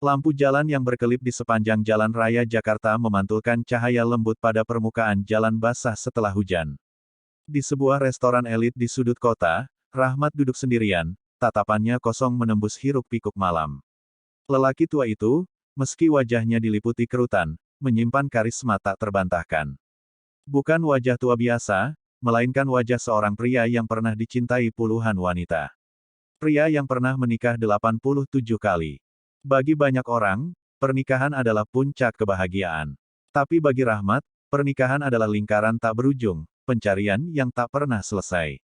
Lampu jalan yang berkelip di sepanjang jalan raya Jakarta memantulkan cahaya lembut pada permukaan jalan basah setelah hujan. Di sebuah restoran elit di sudut kota, Rahmat duduk sendirian, tatapannya kosong menembus hiruk-pikuk malam. Lelaki tua itu, meski wajahnya diliputi kerutan, menyimpan karisma tak terbantahkan. Bukan wajah tua biasa, melainkan wajah seorang pria yang pernah dicintai puluhan wanita. Pria yang pernah menikah 87 kali. Bagi banyak orang, pernikahan adalah puncak kebahagiaan. Tapi bagi Rahmat, pernikahan adalah lingkaran tak berujung, pencarian yang tak pernah selesai.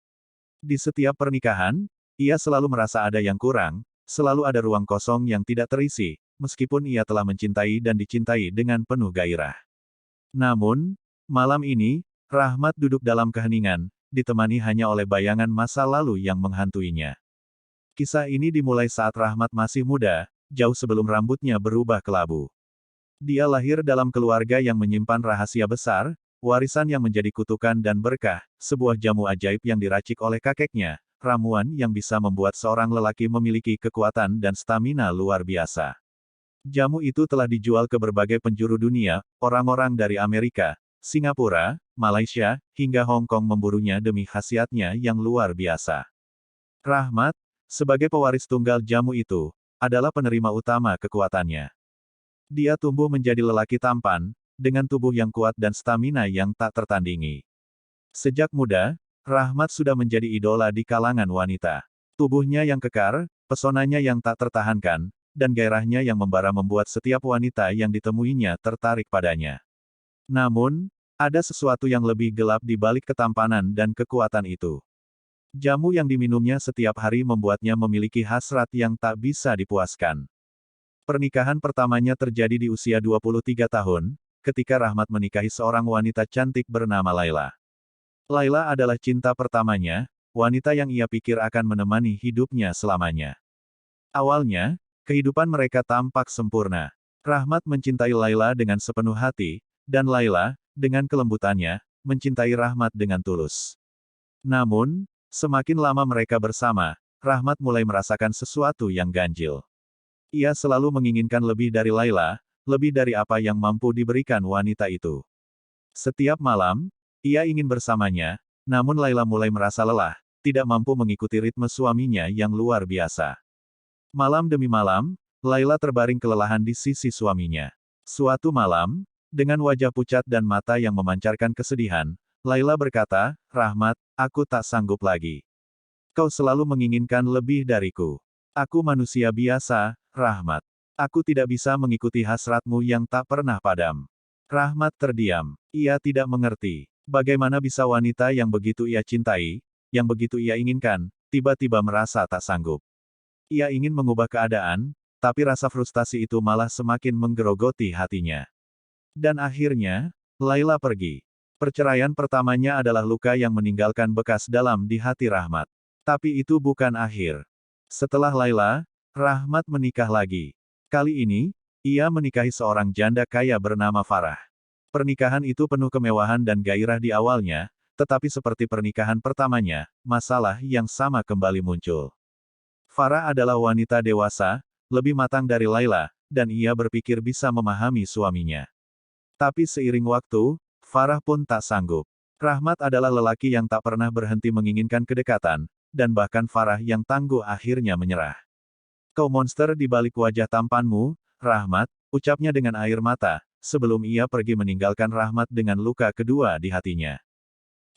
Di setiap pernikahan, ia selalu merasa ada yang kurang, selalu ada ruang kosong yang tidak terisi, meskipun ia telah mencintai dan dicintai dengan penuh gairah. Namun, malam ini, Rahmat duduk dalam keheningan, ditemani hanya oleh bayangan masa lalu yang menghantuinya. Kisah ini dimulai saat Rahmat masih muda, jauh sebelum rambutnya berubah kelabu. Dia lahir dalam keluarga yang menyimpan rahasia besar, warisan yang menjadi kutukan dan berkah, sebuah jamu ajaib yang diracik oleh kakeknya, ramuan yang bisa membuat seorang lelaki memiliki kekuatan dan stamina luar biasa. Jamu itu telah dijual ke berbagai penjuru dunia, orang-orang dari Amerika, Singapura, Malaysia, hingga Hong Kong memburunya demi khasiatnya yang luar biasa. Rahmat, sebagai pewaris tunggal jamu itu, adalah penerima utama kekuatannya. Dia tumbuh menjadi lelaki tampan, dengan tubuh yang kuat dan stamina yang tak tertandingi. Sejak muda, Rahmat sudah menjadi idola di kalangan wanita. Tubuhnya yang kekar, pesonanya yang tak tertahankan, dan gairahnya yang membara membuat setiap wanita yang ditemuinya tertarik padanya. Namun, ada sesuatu yang lebih gelap di balik ketampanan dan kekuatan itu. Jamu yang diminumnya setiap hari membuatnya memiliki hasrat yang tak bisa dipuaskan. Pernikahan pertamanya terjadi di usia 23 tahun, ketika Rahmat menikahi seorang wanita cantik bernama Laila. Laila adalah cinta pertamanya, wanita yang ia pikir akan menemani hidupnya selamanya. Awalnya, kehidupan mereka tampak sempurna. Rahmat mencintai Laila dengan sepenuh hati, dan Laila, dengan kelembutannya, mencintai Rahmat dengan tulus. Namun, semakin lama mereka bersama, Rahmat mulai merasakan sesuatu yang ganjil. Ia selalu menginginkan lebih dari Laila, lebih dari apa yang mampu diberikan wanita itu. Setiap malam, ia ingin bersamanya, namun Laila mulai merasa lelah, tidak mampu mengikuti ritme suaminya yang luar biasa. Malam demi malam, Laila terbaring kelelahan di sisi suaminya. Suatu malam, dengan wajah pucat dan mata yang memancarkan kesedihan, Laila berkata, "Rahmat, aku tak sanggup lagi. Kau selalu menginginkan lebih dariku. Aku manusia biasa, Rahmat. Aku tidak bisa mengikuti hasratmu yang tak pernah padam." Rahmat terdiam. Ia tidak mengerti. Bagaimana bisa wanita yang begitu ia cintai, yang begitu ia inginkan, tiba-tiba merasa tak sanggup. Ia ingin mengubah keadaan, tapi rasa frustasi itu malah semakin menggerogoti hatinya. Dan akhirnya, Laila pergi. Perceraian pertamanya adalah luka yang meninggalkan bekas dalam di hati Rahmat. Tapi itu bukan akhir. Setelah Laila, Rahmat menikah lagi. Kali ini, ia menikahi seorang janda kaya bernama Farah. Pernikahan itu penuh kemewahan dan gairah di awalnya, tetapi seperti pernikahan pertamanya, masalah yang sama kembali muncul. Farah adalah wanita dewasa, lebih matang dari Laila, dan ia berpikir bisa memahami suaminya. Tapi seiring waktu, Farah pun tak sanggup. Rahmat adalah lelaki yang tak pernah berhenti menginginkan kedekatan, dan bahkan Farah yang tangguh akhirnya menyerah. "Kau monster di balik wajah tampanmu, Rahmat," ucapnya dengan air mata, sebelum ia pergi meninggalkan Rahmat dengan luka kedua di hatinya.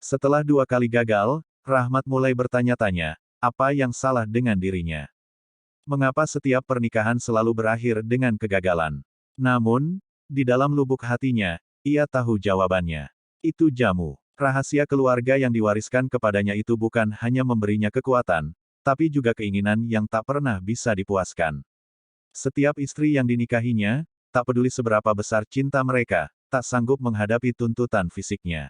Setelah 2 kali gagal, Rahmat mulai bertanya-tanya, apa yang salah dengan dirinya? Mengapa setiap pernikahan selalu berakhir dengan kegagalan? Namun, di dalam lubuk hatinya, ia tahu jawabannya. Itu jamu. Rahasia keluarga yang diwariskan kepadanya itu bukan hanya memberinya kekuatan, tapi juga keinginan yang tak pernah bisa dipuaskan. Setiap istri yang dinikahinya, tak peduli seberapa besar cinta mereka, tak sanggup menghadapi tuntutan fisiknya.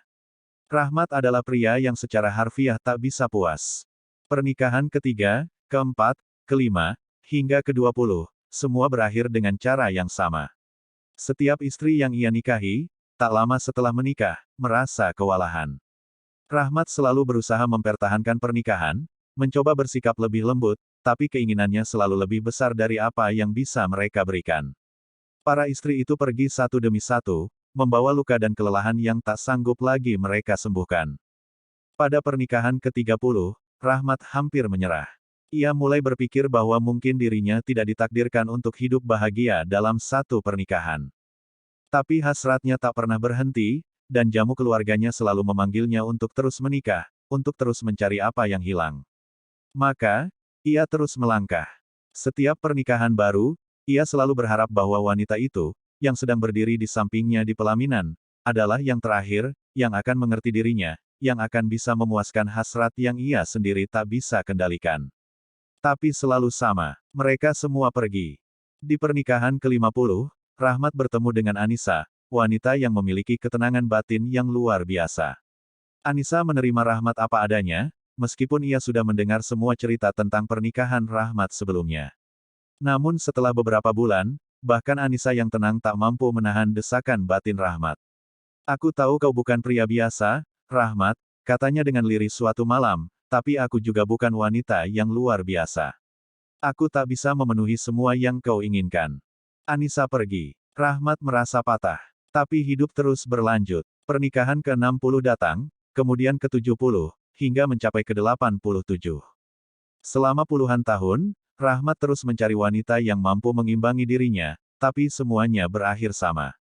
Rahmat adalah pria yang secara harfiah tak bisa puas. Pernikahan ketiga, keempat, kelima, hingga ke-20, semua berakhir dengan cara yang sama. Setiap istri yang ia nikahi, tak lama setelah menikah, merasa kewalahan. Rahmat selalu berusaha mempertahankan pernikahan, mencoba bersikap lebih lembut, tapi keinginannya selalu lebih besar dari apa yang bisa mereka berikan. Para istri itu pergi satu demi satu, membawa luka dan kelelahan yang tak sanggup lagi mereka sembuhkan. Pada pernikahan ke-30, Rahmat hampir menyerah. Ia mulai berpikir bahwa mungkin dirinya tidak ditakdirkan untuk hidup bahagia dalam satu pernikahan. Tapi hasratnya tak pernah berhenti, dan jamu keluarganya selalu memanggilnya untuk terus menikah, untuk terus mencari apa yang hilang. Maka, ia terus melangkah. Setiap pernikahan baru, ia selalu berharap bahwa wanita itu, yang sedang berdiri di sampingnya di pelaminan, adalah yang terakhir, yang akan mengerti dirinya, yang akan bisa memuaskan hasrat yang ia sendiri tak bisa kendalikan. Tapi selalu sama, mereka semua pergi. Di pernikahan ke-50, Rahmat bertemu dengan Anissa, wanita yang memiliki ketenangan batin yang luar biasa. Anissa menerima Rahmat apa adanya, meskipun ia sudah mendengar semua cerita tentang pernikahan Rahmat sebelumnya. Namun setelah beberapa bulan, bahkan Anissa yang tenang tak mampu menahan desakan batin Rahmat. "Aku tahu kau bukan pria biasa, Rahmat," katanya dengan lirih suatu malam, "tapi aku juga bukan wanita yang luar biasa. Aku tak bisa memenuhi semua yang kau inginkan." Anissa pergi. Rahmat merasa patah. Tapi hidup terus berlanjut. Pernikahan ke-60 datang, kemudian ke-70, hingga mencapai ke-87. Selama puluhan tahun, Rahmat terus mencari wanita yang mampu mengimbangi dirinya, tapi semuanya berakhir sama.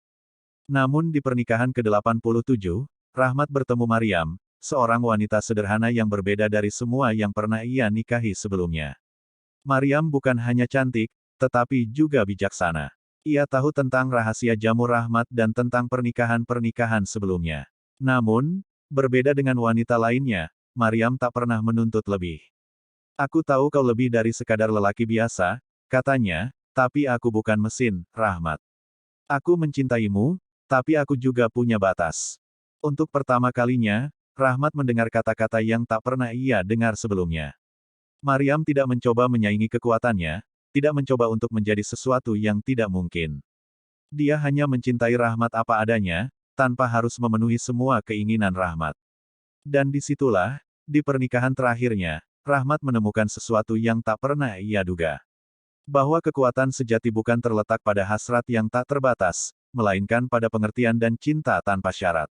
Namun di pernikahan ke-87, Rahmat bertemu Maryam, seorang wanita sederhana yang berbeda dari semua yang pernah ia nikahi sebelumnya. Maryam bukan hanya cantik, tetapi juga bijaksana. Ia tahu tentang rahasia jamu Rahmat dan tentang pernikahan-pernikahan sebelumnya. Namun, berbeda dengan wanita lainnya, Maryam tak pernah menuntut lebih. "Aku tahu kau lebih dari sekadar lelaki biasa," katanya, "tapi aku bukan mesin, Rahmat. Aku mencintaimu, tapi aku juga punya batas." Untuk pertama kalinya, Rahmat mendengar kata-kata yang tak pernah ia dengar sebelumnya. Maryam tidak mencoba menyaingi kekuatannya, tidak mencoba untuk menjadi sesuatu yang tidak mungkin. Dia hanya mencintai Rahmat apa adanya, tanpa harus memenuhi semua keinginan Rahmat. Dan disitulah, di pernikahan terakhirnya, Rahmat menemukan sesuatu yang tak pernah ia duga. Bahwa kekuatan sejati bukan terletak pada hasrat yang tak terbatas, melainkan pada pengertian dan cinta tanpa syarat.